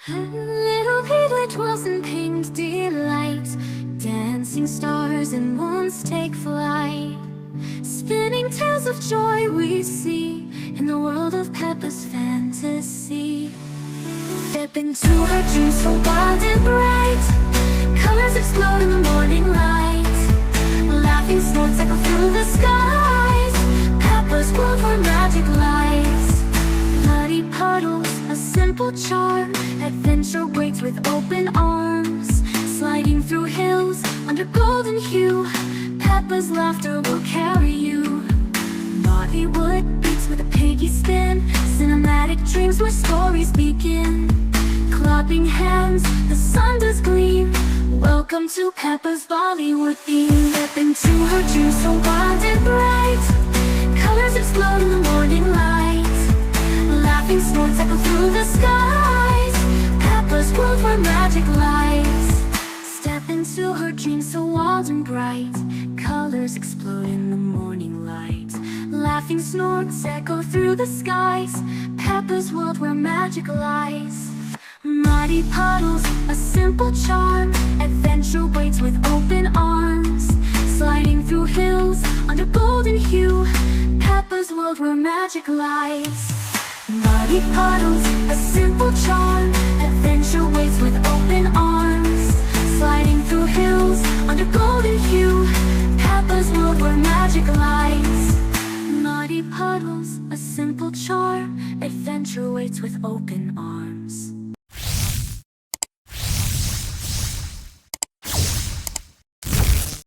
Little piglet dwells in pained delight. Dancing stars and moons take flight. Spinning tales of joy we see in the world of Peppa's fantasy. Step into her dreams so wild and bright. Colors explode in the morning light. Laughing snorts echo through the skies. Peppa's world where magic lies. Muddy puddles, a simple charm. Adventure waits with open arms. Sliding through hills under golden hue. Peppa's laughter will carry you. Naughty wood beats with a piggy spin. Cinematic dreams where stories begin. Clapping hands, the sun does gleam. Welcome to Peppa's Bollywood theme. Step into her dreams so wild and bright. Colors explode in the morning light. Laughing snorts echo through the skies. Peppa's world where magic lies. Step into her dreams so wild and bright. Colors explode in the morning light. Laughing snorts echo through the skies. Peppa's world where magic lies. Muddy puddles, a simple charm. Adventure waits with open arms. Sliding through hills under golden hue. Peppa's world where magic lies. Muddy puddles, a simple charm. Adventure waits with open arms. Sliding through hills under golden hue. Peppa's world where magic lies. Muddy puddles, a simple charm. Adventure waits with open arms.